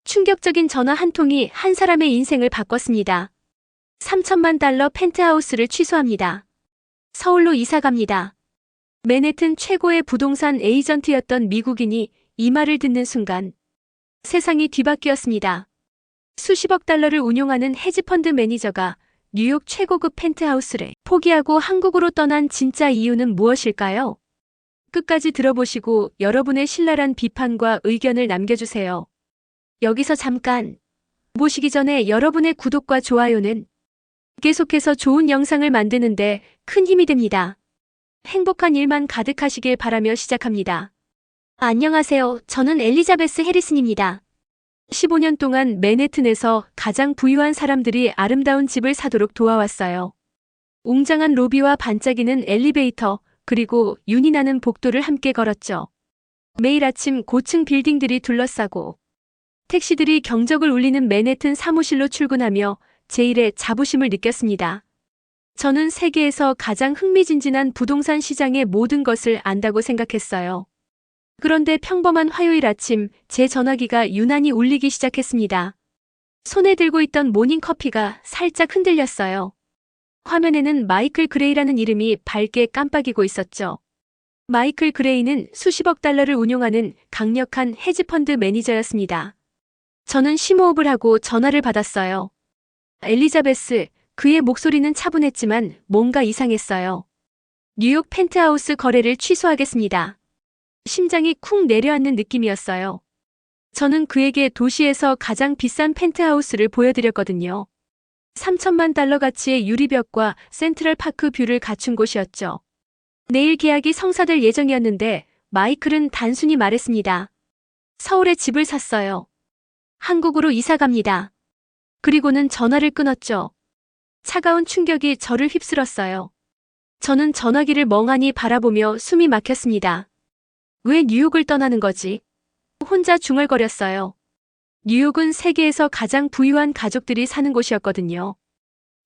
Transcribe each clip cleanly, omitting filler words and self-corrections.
충격적인 전화 한 통이 한 사람의 인생을 바꿨습니다. 3천만 달러 펜트하우스를 취소합니다. 서울로 이사 갑니다. 맨해튼 최고의 부동산 에이전트였던 미국인이 이 말을 듣는 순간 세상이 뒤바뀌었습니다. 수십억 달러를 운용하는 헤지펀드 매니저가 뉴욕 최고급 펜트하우스를 포기하고 한국으로 떠난 진짜 이유는 무엇일까요? 끝까지 들어보시고 여러분의 신랄한 비판과 의견을 남겨주세요. 여기서 잠깐 보시기 전에 여러분의 구독과 좋아요는 계속해서 좋은 영상을 만드는데 큰 힘이 됩니다. 행복한 일만 가득하시길 바라며 시작합니다. 안녕하세요. 저는 엘리자베스 해리슨입니다. 15년 동안 맨해튼에서 가장 부유한 사람들이 아름다운 집을 사도록 도와왔어요. 웅장한 로비와 반짝이는 엘리베이터, 그리고 윤이 나는 복도를 함께 걸었죠. 매일 아침 고층 빌딩들이 둘러싸고 택시들이 경적을 울리는 맨해튼 사무실로 출근하며 제 일에 자부심을 느꼈습니다. 저는 세계에서 가장 흥미진진한 부동산 시장의 모든 것을 안다고 생각했어요. 그런데 평범한 화요일 아침 제 전화기가 유난히 울리기 시작했습니다. 손에 들고 있던 모닝커피가 살짝 흔들렸어요. 화면에는 마이클 그레이라는 이름이 밝게 깜빡이고 있었죠. 마이클 그레이는 수십억 달러를 운용하는 강력한 헤지펀드 매니저였습니다. 저는 심호흡을 하고 전화를 받았어요. 엘리자베스, 그의 목소리는 차분했지만 뭔가 이상했어요. 뉴욕 펜트하우스 거래를 취소하겠습니다. 심장이 쿵 내려앉는 느낌이었어요. 저는 그에게 도시에서 가장 비싼 펜트하우스를 보여드렸거든요. 3천만 달러 가치의 유리벽과 센트럴파크 뷰를 갖춘 곳이었죠. 내일 계약이 성사될 예정이었는데 마이클은 단순히 말했습니다. 서울에 집을 샀어요. 한국으로 이사 갑니다. 그리고는 전화를 끊었죠. 차가운 충격이 저를 휩쓸었어요. 저는 전화기를 멍하니 바라보며 숨이 막혔습니다. 왜 뉴욕을 떠나는 거지? 혼자 중얼거렸어요. 뉴욕은 세계에서 가장 부유한 가족들이 사는 곳이었거든요.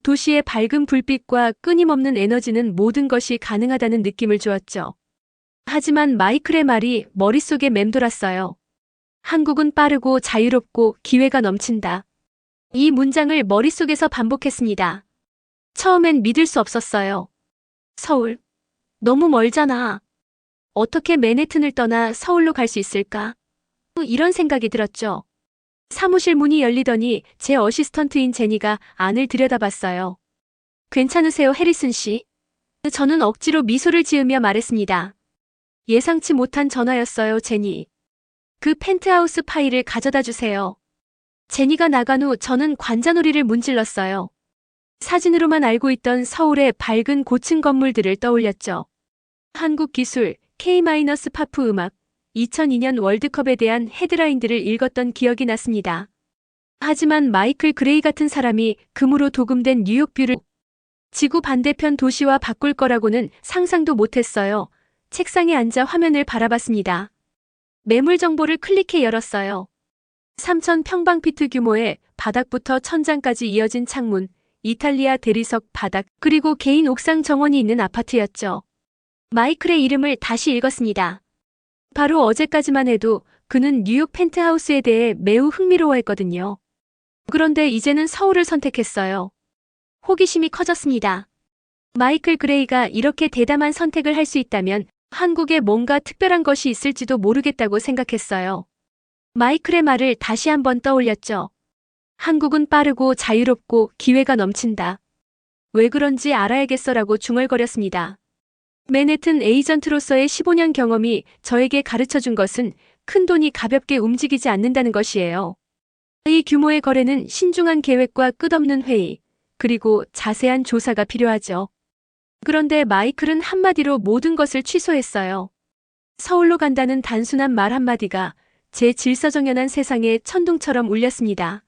도시의 밝은 불빛과 끊임없는 에너지는 모든 것이 가능하다는 느낌을 주었죠. 하지만 마이클의 말이 머릿속에 맴돌았어요. 한국은 빠르고 자유롭고 기회가 넘친다. 이 문장을 머릿속에서 반복했습니다. 처음엔 믿을 수 없었어요. 서울. 너무 멀잖아. 어떻게 맨해튼을 떠나 서울로 갈 수 있을까? 이런 생각이 들었죠. 사무실 문이 열리더니 제 어시스턴트인 제니가 안을 들여다봤어요. 괜찮으세요, 해리슨 씨? 저는 억지로 미소를 지으며 말했습니다. 예상치 못한 전화였어요, 제니. 그 펜트하우스 파일을 가져다 주세요. 제니가 나간 후 저는 관자놀이를 문질렀어요. 사진으로만 알고 있던 서울의 밝은 고층 건물들을 떠올렸죠. 한국 기술, K-파프 음악, 2002년 월드컵에 대한 헤드라인들을 읽었던 기억이 났습니다. 하지만 마이클 그레이 같은 사람이 금으로 도금된 뉴욕 뷰를 지구 반대편 도시와 바꿀 거라고는 상상도 못했어요. 책상에 앉아 화면을 바라봤습니다. 매물 정보를 클릭해 열었어요. 3,000 평방피트 규모의 바닥부터 천장까지 이어진 창문, 이탈리아 대리석 바닥, 그리고 개인 옥상 정원이 있는 아파트였죠. 마이클의 이름을 다시 읽었습니다. 바로 어제까지만 해도 그는 뉴욕 펜트하우스에 대해 매우 흥미로워했거든요. 그런데 이제는 서울을 선택했어요. 호기심이 커졌습니다. 마이클 그레이가 이렇게 대담한 선택을 할 수 있다면 한국에 뭔가 특별한 것이 있을지도 모르겠다고 생각했어요. 마이클의 말을 다시 한번 떠올렸죠. 한국은 빠르고 자유롭고 기회가 넘친다. 왜 그런지 알아야겠어라고 중얼거렸습니다. 맨해튼 에이전트로서의 15년 경험이 저에게 가르쳐준 것은 큰돈이 가볍게 움직이지 않는다는 것이에요. 이 규모의 거래는 신중한 계획과 끝없는 회의, 그리고 자세한 조사가 필요하죠. 그런데 마이클은 한마디로 모든 것을 취소했어요. 서울로 간다는 단순한 말 한마디가 제 질서정연한 세상에 천둥처럼 울렸습니다.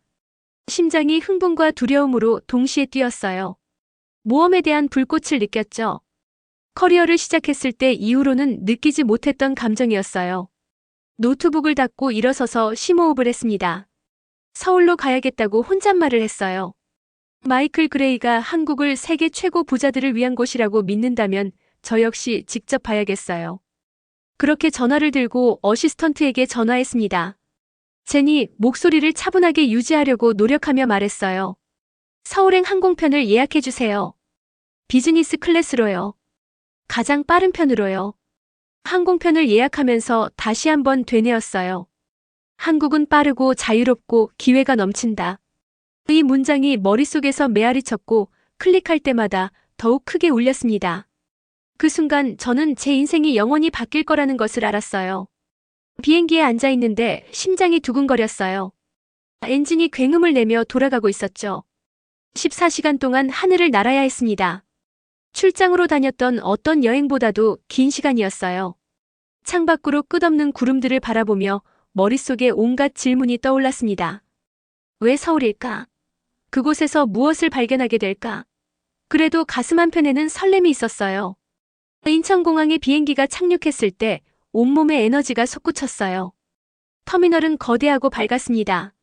심장이 흥분과 두려움으로 동시에 뛰었어요. 모험에 대한 불꽃을 느꼈죠. 커리어를 시작했을 때 이후로는 느끼지 못했던 감정이었어요. 노트북을 닫고 일어서서 심호흡을 했습니다. 서울로 가야겠다고 혼잣말을 했어요. 마이클 그레이가 한국을 세계 최고 부자들을 위한 곳이라고 믿는다면 저 역시 직접 봐야겠어요. 그렇게 전화를 들고 어시스턴트에게 전화했습니다. 제니 목소리를 차분하게 유지하려고 노력하며 말했어요. 서울행 항공편을 예약해주세요. 비즈니스 클래스로요. 가장 빠른 편으로요. 항공편을 예약하면서 다시 한번 되뇌었어요. 한국은 빠르고 자유롭고 기회가 넘친다. 이 문장이 머릿속에서 메아리 쳤고 클릭할 때마다 더욱 크게 울렸습니다. 그 순간 저는 제 인생이 영원히 바뀔 거라는 것을 알았어요. 비행기에 앉아 있는데 심장이 두근거렸어요. 엔진이 굉음을 내며 돌아가고 있었죠. 14시간 동안 하늘을 날아야 했습니다. 출장으로 다녔던 어떤 여행보다도 긴 시간이었어요. 창밖으로 끝없는 구름들을 바라보며 머릿속에 온갖 질문이 떠올랐습니다. 왜 서울일까? 그곳에서 무엇을 발견하게 될까? 그래도 가슴 한편에는 설렘이 있었어요. 인천공항에 비행기가 착륙했을 때 온몸에 에너지가 솟구쳤어요. 터미널은 거대하고 밝았습니다.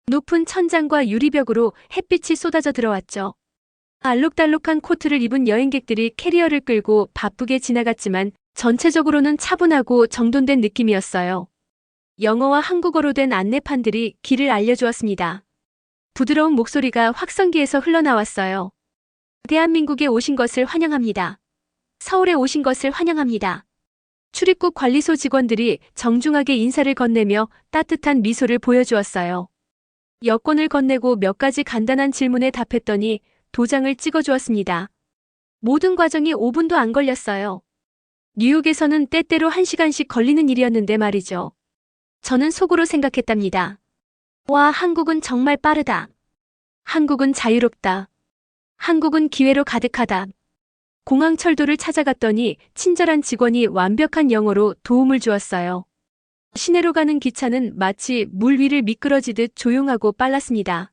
높은 천장과 유리벽으로 햇빛이 쏟아져 들어왔죠. 알록달록한 코트를 입은 여행객들이 캐리어를 끌고 바쁘게 지나갔지만 전체적으로는 차분하고 정돈된 느낌이었어요. 영어와 한국어로 된 안내판들이 길을 알려주었습니다. 부드러운 목소리가 확성기에서 흘러나왔어요. 대한민국에 오신 것을 환영합니다. 서울에 오신 것을 환영합니다. 출입국 관리소 직원들이 정중하게 인사를 건네며 따뜻한 미소를 보여주었어요. 여권을 건네고 몇 가지 간단한 질문에 답했더니 도장을 찍어주었습니다. 모든 과정이 5분도 안 걸렸어요. 뉴욕에서는 때때로 1시간씩 걸리는 일이었는데 말이죠. 저는 속으로 생각했답니다. 와, 한국은 정말 빠르다. 한국은 자유롭다. 한국은 기회로 가득하다. 공항 철도를 찾아갔더니 친절한 직원이 완벽한 영어로 도움을 주었어요. 시내로 가는 기차는 마치 물 위를 미끄러지듯 조용하고 빨랐습니다.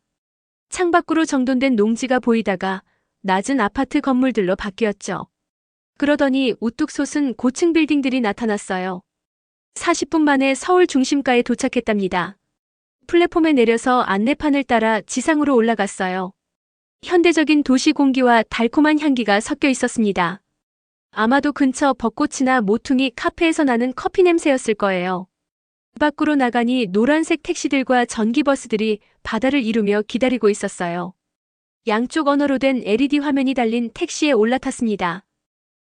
창밖으로 정돈된 농지가 보이다가 낮은 아파트 건물들로 바뀌었죠. 그러더니 우뚝 솟은 고층 빌딩들이 나타났어요. 40분 만에 서울 중심가에 도착했답니다. 플랫폼에 내려서 안내판을 따라 지상으로 올라갔어요. 현대적인 도시 공기와 달콤한 향기가 섞여 있었습니다. 아마도 근처 벚꽃이나 모퉁이 카페에서 나는 커피 냄새였을 거예요. 밖으로 나가니 노란색 택시들과 전기버스들이 바다를 이루며 기다리고 있었어요. 양쪽 언어로 된 LED 화면이 달린 택시에 올라탔습니다.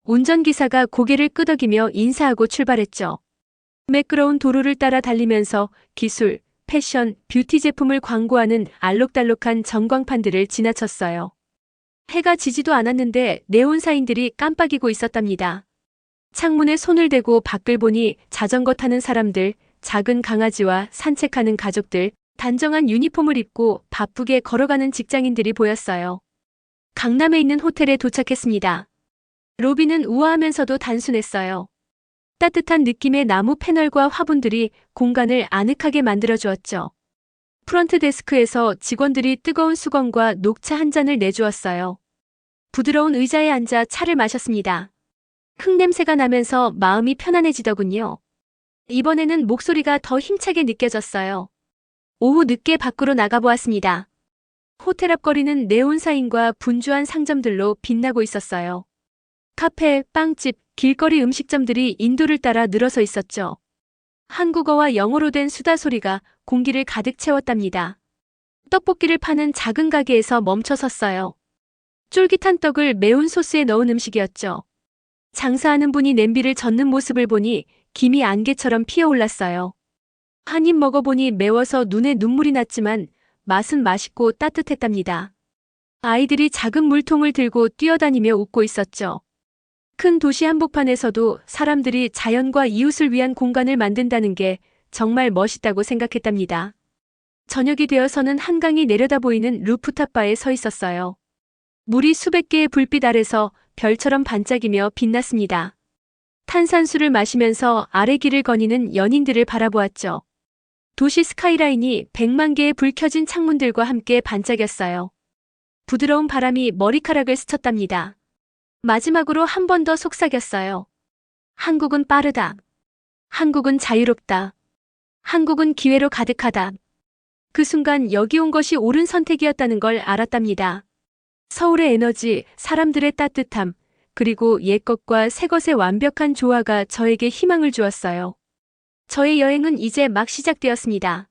운전기사가 고개를 끄덕이며 인사하고 출발했죠. 매끄러운 도로를 따라 달리면서 기술, 패션, 뷰티 제품을 광고하는 알록달록한 전광판들을 지나쳤어요. 해가 지지도 않았는데 네온 사인들이 깜빡이고 있었답니다. 창문에 손을 대고 밖을 보니 자전거 타는 사람들, 작은 강아지와 산책하는 가족들, 단정한 유니폼을 입고 바쁘게 걸어가는 직장인들이 보였어요. 강남에 있는 호텔에 도착했습니다. 로비는 우아하면서도 단순했어요. 따뜻한 느낌의 나무 패널과 화분들이 공간을 아늑하게 만들어주었죠. 프런트 데스크에서 직원들이 뜨거운 수건과 녹차 한 잔을 내주었어요. 부드러운 의자에 앉아 차를 마셨습니다. 흙냄새가 나면서 마음이 편안해지더군요. 이번에는 목소리가 더 힘차게 느껴졌어요. 오후 늦게 밖으로 나가보았습니다. 호텔 앞 거리는 네온 사인과 분주한 상점들로 빛나고 있었어요. 카페, 빵집, 길거리 음식점들이 인도를 따라 늘어서 있었죠. 한국어와 영어로 된 수다 소리가 공기를 가득 채웠답니다. 떡볶이를 파는 작은 가게에서 멈춰 섰어요. 쫄깃한 떡을 매운 소스에 넣은 음식이었죠. 장사하는 분이 냄비를 젓는 모습을 보니 김이 안개처럼 피어올랐어요. 한 입 먹어보니 매워서 눈에 눈물이 났지만 맛은 맛있고 따뜻했답니다. 아이들이 작은 물통을 들고 뛰어다니며 웃고 있었죠. 큰 도시 한복판에서도 사람들이 자연과 이웃을 위한 공간을 만든다는 게 정말 멋있다고 생각했답니다. 저녁이 되어서는 한강이 내려다 보이는 루프탑 바에 서 있었어요. 물이 수백 개의 불빛 아래서 별처럼 반짝이며 빛났습니다. 탄산수를 마시면서 아래 길을 거니는 연인들을 바라보았죠. 도시 스카이라인이 100만 개의 불 켜진 창문들과 함께 반짝였어요. 부드러운 바람이 머리카락을 스쳤답니다. 마지막으로 한 번 더 속삭였어요. 한국은 빠르다. 한국은 자유롭다. 한국은 기회로 가득하다. 그 순간 여기 온 것이 옳은 선택이었다는 걸 알았답니다. 서울의 에너지, 사람들의 따뜻함, 그리고 옛것과 새것의 완벽한 조화가 저에게 희망을 주었어요. 저의 여행은 이제 막 시작되었습니다.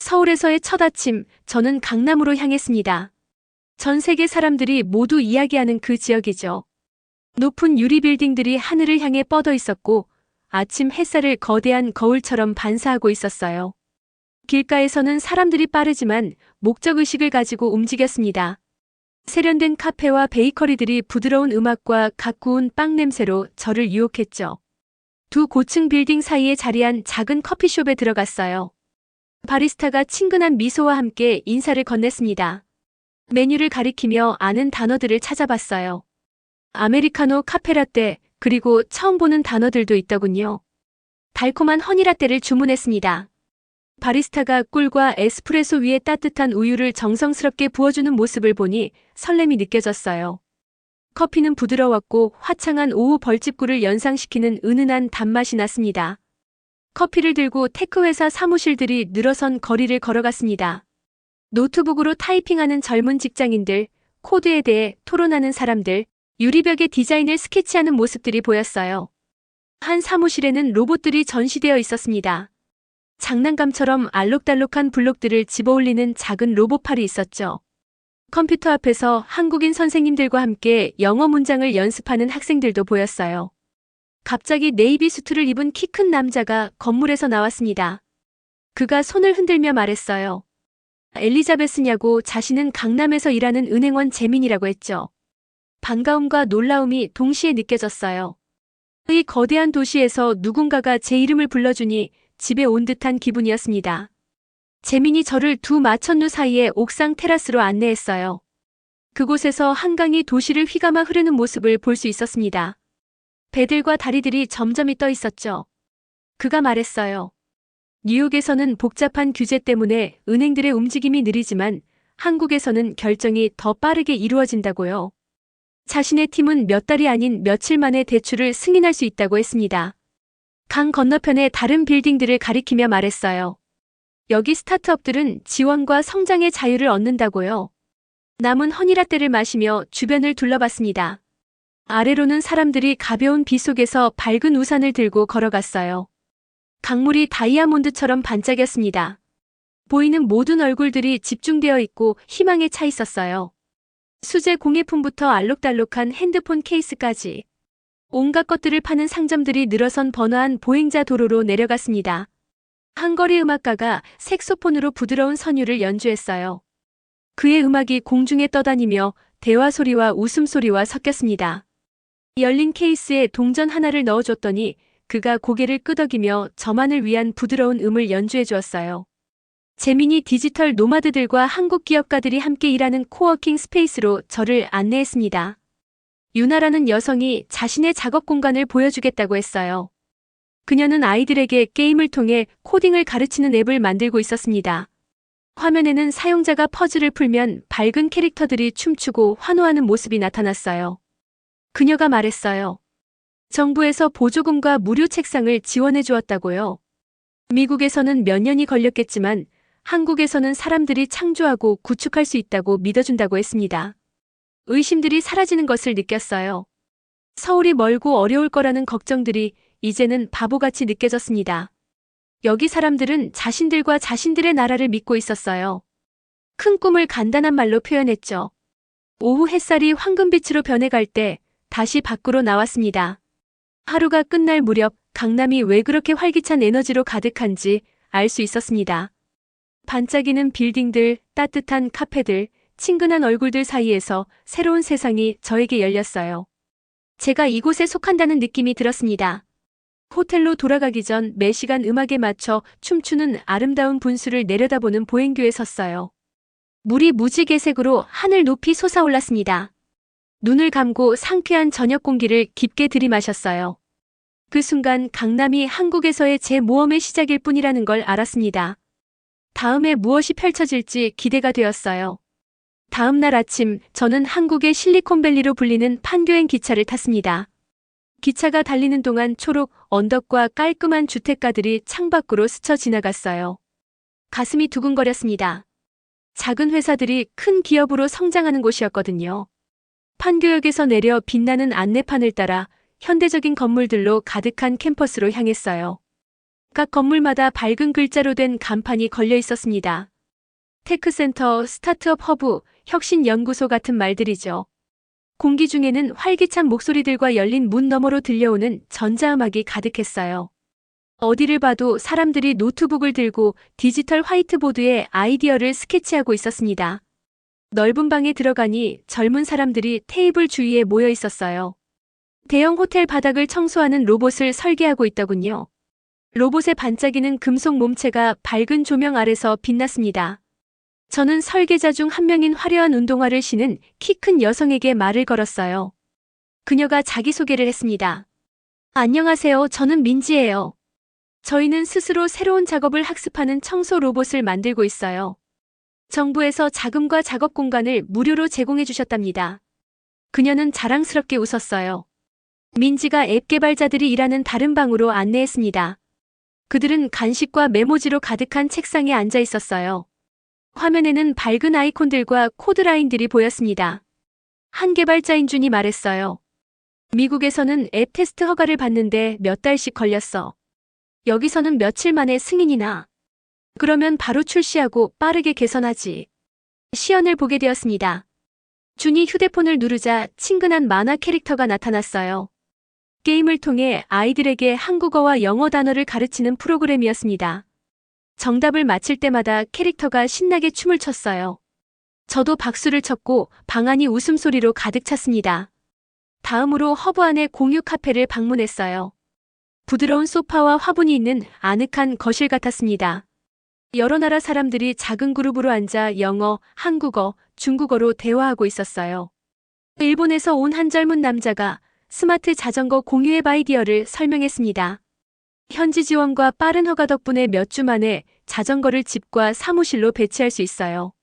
서울에서의 첫 아침, 저는 강남으로 향했습니다. 전 세계 사람들이 모두 이야기하는 그 지역이죠. 높은 유리 빌딩들이 하늘을 향해 뻗어 있었고 아침 햇살을 거대한 거울처럼 반사하고 있었어요. 길가에서는 사람들이 빠르지만 목적의식을 가지고 움직였습니다. 세련된 카페와 베이커리들이 부드러운 음악과 갓 구운 빵 냄새로 저를 유혹했죠. 두 고층 빌딩 사이에 자리한 작은 커피숍에 들어갔어요. 바리스타가 친근한 미소와 함께 인사를 건넸습니다. 메뉴를 가리키며 아는 단어들을 찾아봤어요. 아메리카노, 카페라떼, 그리고 처음 보는 단어들도 있더군요. 달콤한 허니라떼를 주문했습니다. 바리스타가 꿀과 에스프레소 위에 따뜻한 우유를 정성스럽게 부어주는 모습을 보니 설렘이 느껴졌어요. 커피는 부드러웠고 화창한 오후 벌집꿀을 연상시키는 은은한 단맛이 났습니다. 커피를 들고 테크 회사 사무실들이 늘어선 거리를 걸어갔습니다. 노트북으로 타이핑하는 젊은 직장인들, 코드에 대해 토론하는 사람들, 유리벽에 디자인을 스케치하는 모습들이 보였어요. 한 사무실에는 로봇들이 전시되어 있었습니다. 장난감처럼 알록달록한 블록들을 집어올리는 작은 로봇팔이 있었죠. 컴퓨터 앞에서 한국인 선생님들과 함께 영어 문장을 연습하는 학생들도 보였어요. 갑자기 네이비 수트를 입은 키 큰 남자가 건물에서 나왔습니다. 그가 손을 흔들며 말했어요. 엘리자베스냐고. 자신은 강남에서 일하는 은행원 재민이라고 했죠. 반가움과 놀라움이 동시에 느껴졌어요. 이 거대한 도시에서 누군가가 제 이름을 불러주니 집에 온 듯한 기분이었습니다. 재민이 저를 두 마천루 사이의 옥상 테라스로 안내했어요. 그곳에서 한강이 도시를 휘감아 흐르는 모습을 볼 수 있었습니다. 배들과 다리들이 점점이 떠 있었죠. 그가 말했어요. 뉴욕에서는 복잡한 규제 때문에 은행들의 움직임이 느리지만 한국에서는 결정이 더 빠르게 이루어진다고요. 자신의 팀은 몇 달이 아닌 며칠 만에 대출을 승인할 수 있다고 했습니다. 강 건너편의 다른 빌딩들을 가리키며 말했어요. 여기 스타트업들은 지원과 성장의 자유를 얻는다고요. 남은 허니라떼를 마시며 주변을 둘러봤습니다. 아래로는 사람들이 가벼운 비 속에서 밝은 우산을 들고 걸어갔어요. 강물이 다이아몬드처럼 반짝였습니다. 보이는 모든 얼굴들이 집중되어 있고 희망에 차 있었어요. 수제 공예품부터 알록달록한 핸드폰 케이스까지 온갖 것들을 파는 상점들이 늘어선 번화한 보행자 도로로 내려갔습니다. 한거리 음악가가 색소폰으로 부드러운 선율을 연주했어요. 그의 음악이 공중에 떠다니며 대화 소리와 웃음소리와 섞였습니다. 열린 케이스에 동전 하나를 넣어줬더니 그가 고개를 끄덕이며 저만을 위한 부드러운 음을 연주해 주었어요. 재민이 디지털 노마드들과 한국 기업가들이 함께 일하는 코워킹 스페이스로 저를 안내했습니다. 유나라는 여성이 자신의 작업 공간을 보여주겠다고 했어요. 그녀는 아이들에게 게임을 통해 코딩을 가르치는 앱을 만들고 있었습니다. 화면에는 사용자가 퍼즐을 풀면 밝은 캐릭터들이 춤추고 환호하는 모습이 나타났어요. 그녀가 말했어요. 정부에서 보조금과 무료 책상을 지원해 주었다고요. 미국에서는 몇 년이 걸렸겠지만 한국에서는 사람들이 창조하고 구축할 수 있다고 믿어준다고 했습니다. 의심들이 사라지는 것을 느꼈어요. 서울이 멀고 어려울 거라는 걱정들이 이제는 바보같이 느껴졌습니다. 여기 사람들은 자신들과 자신들의 나라를 믿고 있었어요. 큰 꿈을 간단한 말로 표현했죠. 오후 햇살이 황금빛으로 변해갈 때 다시 밖으로 나왔습니다. 하루가 끝날 무렵 강남이 왜 그렇게 활기찬 에너지로 가득한지 알 수 있었습니다. 반짝이는 빌딩들, 따뜻한 카페들, 친근한 얼굴들 사이에서 새로운 세상이 저에게 열렸어요. 제가 이곳에 속한다는 느낌이 들었습니다. 호텔로 돌아가기 전 매시간 음악에 맞춰 춤추는 아름다운 분수를 내려다보는 보행교에 섰어요. 물이 무지개색으로 하늘 높이 솟아올랐습니다. 눈을 감고 상쾌한 저녁 공기를 깊게 들이마셨어요. 그 순간 강남이 한국에서의 제 모험의 시작일 뿐이라는 걸 알았습니다. 다음에 무엇이 펼쳐질지 기대가 되었어요. 다음 날 아침 저는 한국의 실리콘밸리로 불리는 판교행 기차를 탔습니다. 기차가 달리는 동안 초록 언덕과 깔끔한 주택가들이 창밖으로 스쳐 지나갔어요. 가슴이 두근거렸습니다. 작은 회사들이 큰 기업으로 성장하는 곳이었거든요. 판교역에서 내려 빛나는 안내판을 따라 현대적인 건물들로 가득한 캠퍼스로 향했어요. 각 건물마다 밝은 글자로 된 간판이 걸려 있었습니다. 테크센터, 스타트업 허브, 혁신연구소 같은 말들이죠. 공기 중에는 활기찬 목소리들과 열린 문 너머로 들려오는 전자음악이 가득했어요. 어디를 봐도 사람들이 노트북을 들고 디지털 화이트보드에 아이디어를 스케치하고 있었습니다. 넓은 방에 들어가니 젊은 사람들이 테이블 주위에 모여 있었어요. 대형 호텔 바닥을 청소하는 로봇을 설계하고 있더군요. 로봇의 반짝이는 금속 몸체가 밝은 조명 아래서 빛났습니다. 저는 설계자 중 한 명인 화려한 운동화를 신은 키 큰 여성에게 말을 걸었어요. 그녀가 자기소개를 했습니다. 안녕하세요. 저는 민지예요. 저희는 스스로 새로운 작업을 학습하는 청소 로봇을 만들고 있어요. 정부에서 자금과 작업 공간을 무료로 제공해 주셨답니다. 그녀는 자랑스럽게 웃었어요. 민지가 앱 개발자들이 일하는 다른 방으로 안내했습니다. 그들은 간식과 메모지로 가득한 책상에 앉아 있었어요. 화면에는 밝은 아이콘들과 코드라인들이 보였습니다. 한 개발자인 준이 말했어요. 미국에서는 앱 테스트 허가를 받는데 몇 달씩 걸렸어. 여기서는 며칠 만에 승인이나. 그러면 바로 출시하고 빠르게 개선하지. 시연을 보게 되었습니다. 준이 휴대폰을 누르자 친근한 만화 캐릭터가 나타났어요. 게임을 통해 아이들에게 한국어와 영어 단어를 가르치는 프로그램이었습니다. 정답을 맞힐 때마다 캐릭터가 신나게 춤을 췄어요. 저도 박수를 쳤고 방 안이 웃음소리로 가득 찼습니다. 다음으로 허브 안의 공유 카페를 방문했어요. 부드러운 소파와 화분이 있는 아늑한 거실 같았습니다. 여러 나라 사람들이 작은 그룹으로 앉아 영어, 한국어, 중국어로 대화하고 있었어요. 일본에서 온 한 젊은 남자가 스마트 자전거 공유앱 아이디어를 설명했습니다. 현지 지원과 빠른 허가 덕분에 몇 주 만에 자전거를 집과 사무실로 배치할 수 있어요.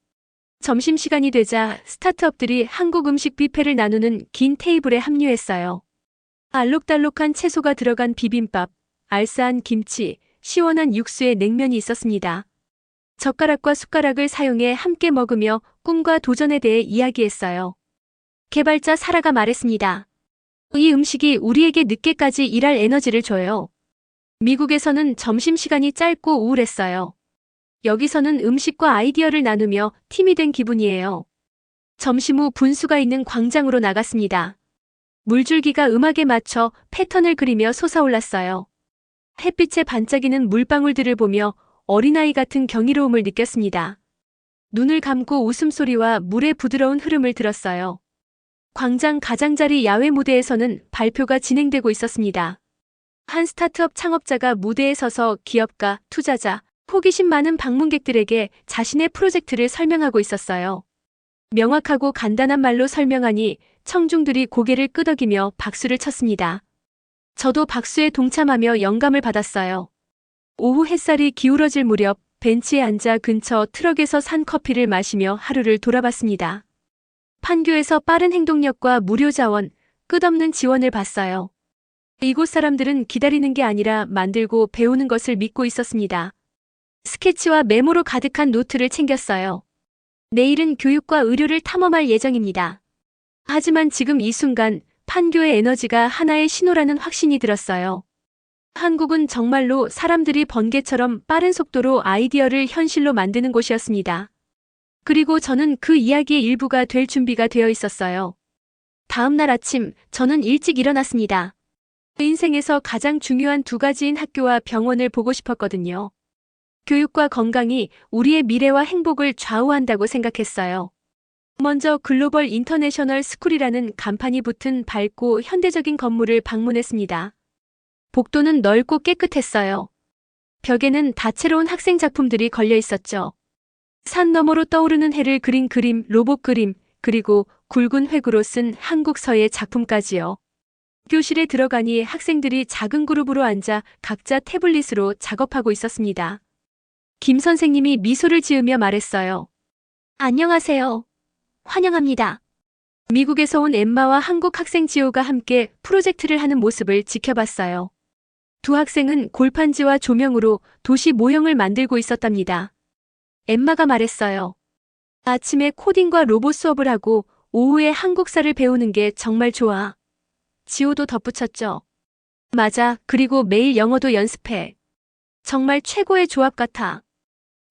점심시간이 되자 스타트업들이 한국 음식 뷔페를 나누는 긴 테이블에 합류했어요. 알록달록한 채소가 들어간 비빔밥, 알싸한 김치, 시원한 육수에 냉면이 있었습니다. 젓가락과 숟가락을 사용해 함께 먹으며 꿈과 도전에 대해 이야기했어요. 개발자 사라가 말했습니다. 이 음식이 우리에게 늦게까지 일할 에너지를 줘요. 미국에서는 점심시간이 짧고 우울했어요. 여기서는 음식과 아이디어를 나누며 팀이 된 기분이에요. 점심 후 분수가 있는 광장으로 나갔습니다. 물줄기가 음악에 맞춰 패턴을 그리며 솟아올랐어요. 햇빛에 반짝이는 물방울들을 보며 어린아이 같은 경이로움을 느꼈습니다. 눈을 감고 웃음소리와 물의 부드러운 흐름을 들었어요. 광장 가장자리 야외 무대에서는 발표가 진행되고 있었습니다. 한 스타트업 창업자가 무대에 서서 기업가, 투자자, 호기심 많은 방문객들에게 자신의 프로젝트를 설명하고 있었어요. 명확하고 간단한 말로 설명하니 청중들이 고개를 끄덕이며 박수를 쳤습니다. 저도 박수에 동참하며 영감을 받았어요. 오후 햇살이 기울어질 무렵 벤치에 앉아 근처 트럭에서 산 커피를 마시며 하루를 돌아봤습니다. 판교에서 빠른 행동력과 무료 자원, 끝없는 지원을 받았어요. 이곳 사람들은 기다리는 게 아니라 만들고 배우는 것을 믿고 있었습니다. 스케치와 메모로 가득한 노트를 챙겼어요. 내일은 교육과 의료를 탐험할 예정입니다. 하지만 지금 이 순간 판교의 에너지가 하나의 신호라는 확신이 들었어요. 한국은 정말로 사람들이 번개처럼 빠른 속도로 아이디어를 현실로 만드는 곳이었습니다. 그리고 저는 그 이야기의 일부가 될 준비가 되어 있었어요. 다음 날 아침 저는 일찍 일어났습니다. 인생에서 가장 중요한 두 가지인 학교와 병원을 보고 싶었거든요. 교육과 건강이 우리의 미래와 행복을 좌우한다고 생각했어요. 먼저 글로벌 인터내셔널 스쿨이라는 간판이 붙은 밝고 현대적인 건물을 방문했습니다. 복도는 넓고 깨끗했어요. 벽에는 다채로운 학생 작품들이 걸려 있었죠. 산 너머로 떠오르는 해를 그린 그림, 로봇 그림, 그리고 굵은 획으로 쓴 한국서의 작품까지요. 교실에 들어가니 학생들이 작은 그룹으로 앉아 각자 태블릿으로 작업하고 있었습니다. 김 선생님이 미소를 지으며 말했어요. 안녕하세요. 환영합니다. 미국에서 온 엠마와 한국 학생 지호가 함께 프로젝트를 하는 모습을 지켜봤어요. 두 학생은 골판지와 조명으로 도시 모형을 만들고 있었답니다. 엠마가 말했어요. 아침에 코딩과 로봇 수업을 하고 오후에 한국사를 배우는 게 정말 좋아. 지호도 덧붙였죠. 맞아. 그리고 매일 영어도 연습해. 정말 최고의 조합 같아.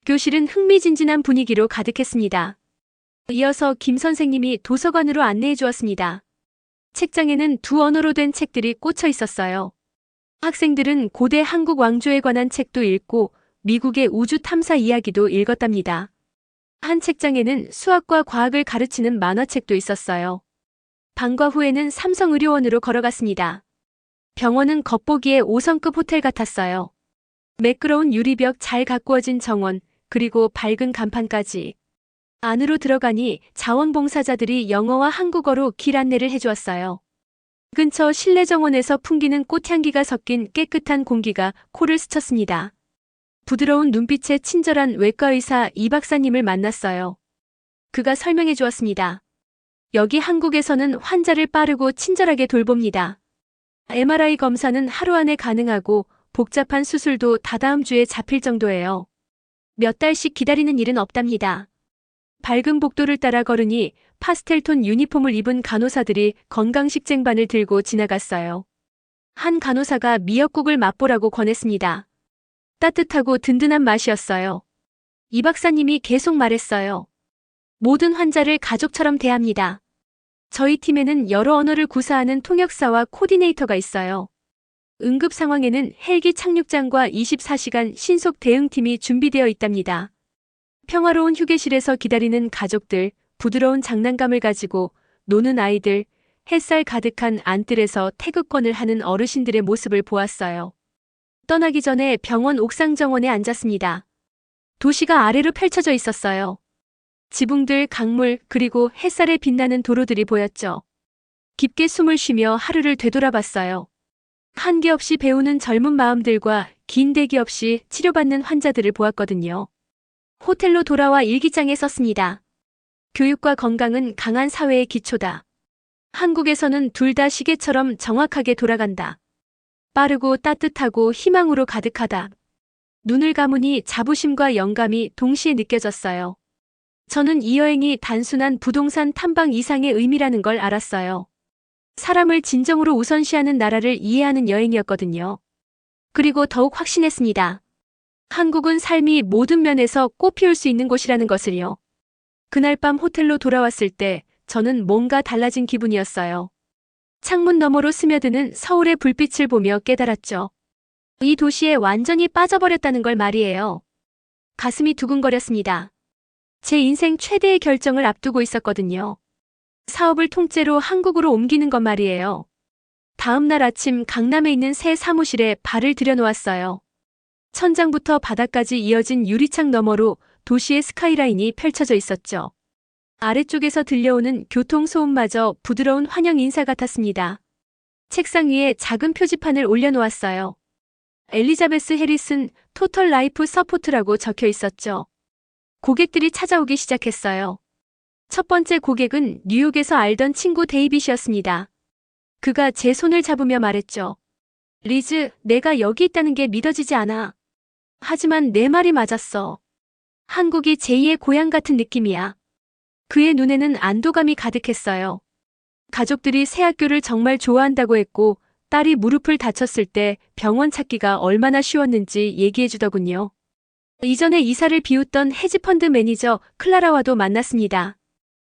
교실은 흥미진진한 분위기로 가득했습니다. 이어서 김 선생님이 도서관으로 안내해 주었습니다. 책장에는 두 언어로 된 책들이 꽂혀 있었어요. 학생들은 고대 한국 왕조에 관한 책도 읽고 미국의 우주 탐사 이야기도 읽었답니다. 한 책장에는 수학과 과학을 가르치는 만화책도 있었어요. 방과 후에는 삼성의료원으로 걸어갔습니다. 병원은 겉보기에 5성급 호텔 같았어요. 매끄러운 유리벽, 잘 가꾸어진 정원, 그리고 밝은 간판까지. 안으로 들어가니 자원봉사자들이 영어와 한국어로 길 안내를 해주었어요. 근처 실내 정원에서 풍기는 꽃향기가 섞인 깨끗한 공기가 코를 스쳤습니다. 부드러운 눈빛에 친절한 외과의사 이 박사님을 만났어요. 그가 설명해 주었습니다. 여기 한국에서는 환자를 빠르고 친절하게 돌봅니다. MRI 검사는 하루 안에 가능하고 복잡한 수술도 다다음 주에 잡힐 정도예요. 몇 달씩 기다리는 일은 없답니다. 밝은 복도를 따라 걸으니 파스텔톤 유니폼을 입은 간호사들이 건강식쟁반을 들고 지나갔어요. 한 간호사가 미역국을 맛보라고 권했습니다. 따뜻하고 든든한 맛이었어요. 이 박사님이 계속 말했어요. 모든 환자를 가족처럼 대합니다. 저희 팀에는 여러 언어를 구사하는 통역사와 코디네이터가 있어요. 응급 상황에는 헬기 착륙장과 24시간 신속 대응팀이 준비되어 있답니다. 평화로운 휴게실에서 기다리는 가족들, 부드러운 장난감을 가지고 노는 아이들, 햇살 가득한 안뜰에서 태극권을 하는 어르신들의 모습을 보았어요. 떠나기 전에 병원 옥상 정원에 앉았습니다. 도시가 아래로 펼쳐져 있었어요. 지붕들, 강물, 그리고 햇살에 빛나는 도로들이 보였죠. 깊게 숨을 쉬며 하루를 되돌아봤어요. 한계 없이 배우는 젊은 마음들과 긴 대기 없이 치료받는 환자들을 보았거든요. 호텔로 돌아와 일기장에 썼습니다. 교육과 건강은 강한 사회의 기초다. 한국에서는 둘 다 시계처럼 정확하게 돌아간다. 빠르고 따뜻하고 희망으로 가득하다. 눈을 감으니 자부심과 영감이 동시에 느껴졌어요. 저는 이 여행이 단순한 부동산 탐방 이상의 의미라는 걸 알았어요. 사람을 진정으로 우선시하는 나라를 이해하는 여행이었거든요. 그리고 더욱 확신했습니다. 한국은 삶이 모든 면에서 꽃피울 수 있는 곳이라는 것을요. 그날 밤 호텔로 돌아왔을 때 저는 뭔가 달라진 기분이었어요. 창문 너머로 스며드는 서울의 불빛을 보며 깨달았죠. 이 도시에 완전히 빠져버렸다는 걸 말이에요. 가슴이 두근거렸습니다. 제 인생 최대의 결정을 앞두고 있었거든요. 사업을 통째로 한국으로 옮기는 것 말이에요. 다음 날 아침 강남에 있는 새 사무실에 발을 들여놓았어요. 천장부터 바닥까지 이어진 유리창 너머로 도시의 스카이라인이 펼쳐져 있었죠. 아래쪽에서 들려오는 교통소음마저 부드러운 환영 인사 같았습니다. 책상 위에 작은 표지판을 올려놓았어요. 엘리자베스 해리슨 토털 라이프 서포트라고 적혀 있었죠. 고객들이 찾아오기 시작했어요. 첫 번째 고객은 뉴욕에서 알던 친구 데이빗이었습니다. 그가 제 손을 잡으며 말했죠. 리즈, 내가 여기 있다는 게 믿어지지 않아. 하지만 내 말이 맞았어. 한국이 제2의 고향 같은 느낌이야. 그의 눈에는 안도감이 가득했어요. 가족들이 새 학교를 정말 좋아한다고 했고 딸이 무릎을 다쳤을 때 병원 찾기가 얼마나 쉬웠는지 얘기해 주더군요. 이전에 이사를 비웃던 헤지펀드 매니저 클라라와도 만났습니다.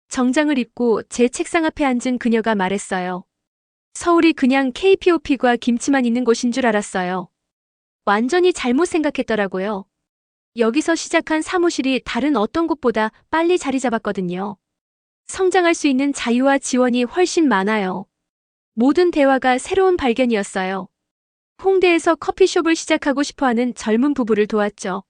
정장을 입고 제 책상 앞에 앉은 그녀가 말했어요. 서울이 그냥 KPOP과 김치만 있는 곳인 줄 알았어요. 완전히 잘못 생각했더라고요. 여기서 시작한 사무실이 다른 어떤 곳보다 빨리 자리 잡았거든요. 성장할 수 있는 자유와 지원이 훨씬 많아요. 모든 대화가 새로운 발견이었어요. 홍대에서 커피숍을 시작하고 싶어하는 젊은 부부를 도왔죠.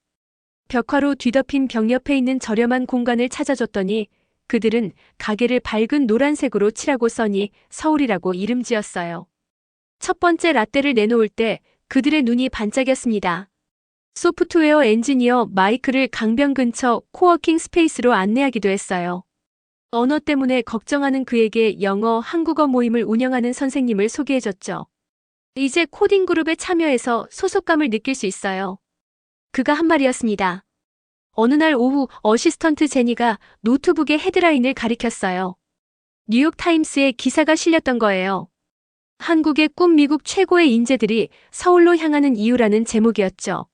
벽화로 뒤덮인 벽 옆에 있는 저렴한 공간을 찾아줬더니 그들은 가게를 밝은 노란색으로 칠하고 써니 서울이라고 이름 지었어요. 첫 번째 라떼를 내놓을 때 그들의 눈이 반짝였습니다. 소프트웨어 엔지니어 마이크를 강변 근처 코워킹 스페이스로 안내하기도 했어요. 언어 때문에 걱정하는 그에게 영어, 한국어 모임을 운영하는 선생님을 소개해줬죠. 이제 코딩 그룹에 참여해서 소속감을 느낄 수 있어요. 그가 한 말이었습니다. 어느 날 오후 어시스턴트 제니가 노트북의 헤드라인을 가리켰어요. 뉴욕타임스에 기사가 실렸던 거예요. 한국의 꿈 미국 최고의 인재들이 서울로 향하는 이유라는 제목이었죠.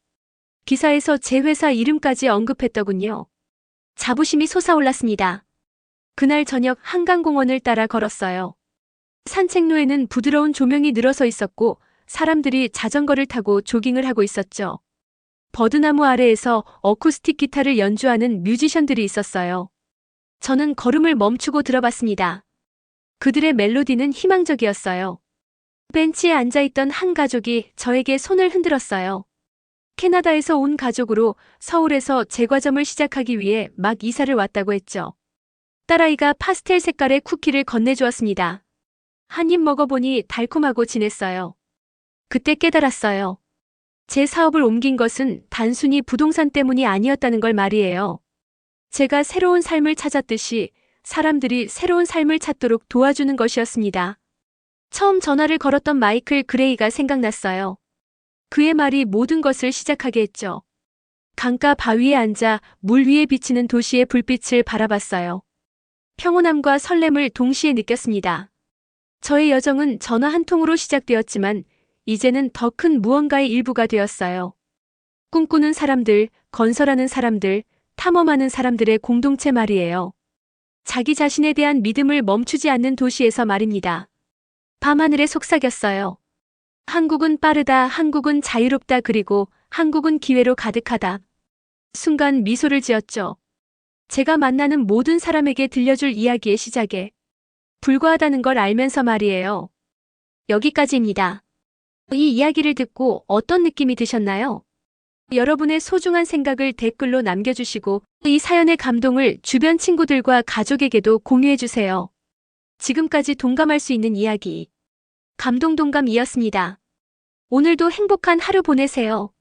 기사에서 제 회사 이름까지 언급했더군요. 자부심이 솟아올랐습니다. 그날 저녁 한강공원을 따라 걸었어요. 산책로에는 부드러운 조명이 늘어서 있었고 사람들이 자전거를 타고 조깅을 하고 있었죠. 버드나무 아래에서 어쿠스틱 기타를 연주하는 뮤지션들이 있었어요. 저는 걸음을 멈추고 들어봤습니다. 그들의 멜로디는 희망적이었어요. 벤치에 앉아있던 한 가족이 저에게 손을 흔들었어요. 캐나다에서 온 가족으로 서울에서 제과점을 시작하기 위해 막 이사를 왔다고 했죠. 딸아이가 파스텔 색깔의 쿠키를 건네주었습니다. 한 입 먹어보니 달콤하고 진했어요. 그때 깨달았어요. 제 사업을 옮긴 것은 단순히 부동산 때문이 아니었다는 걸 말이에요. 제가 새로운 삶을 찾았듯이 사람들이 새로운 삶을 찾도록 도와주는 것이었습니다. 처음 전화를 걸었던 마이클 그레이가 생각났어요. 그의 말이 모든 것을 시작하게 했죠. 강가 바위에 앉아 물 위에 비치는 도시의 불빛을 바라봤어요. 평온함과 설렘을 동시에 느꼈습니다. 저의 여정은 전화 한 통으로 시작되었지만 이제는 더 큰 무언가의 일부가 되었어요. 꿈꾸는 사람들, 건설하는 사람들, 탐험하는 사람들의 공동체 말이에요. 자기 자신에 대한 믿음을 멈추지 않는 도시에서 말입니다. 밤하늘에 속삭였어요. 한국은 빠르다, 한국은 자유롭다, 그리고 한국은 기회로 가득하다. 순간 미소를 지었죠. 제가 만나는 모든 사람에게 들려줄 이야기의 시작에 불과하다는 걸 알면서 말이에요. 여기까지입니다. 이 이야기를 듣고 어떤 느낌이 드셨나요? 여러분의 소중한 생각을 댓글로 남겨주시고 이 사연의 감동을 주변 친구들과 가족에게도 공유해주세요. 지금까지 동감할 수 있는 이야기 감동동감이었습니다. 오늘도 행복한 하루 보내세요.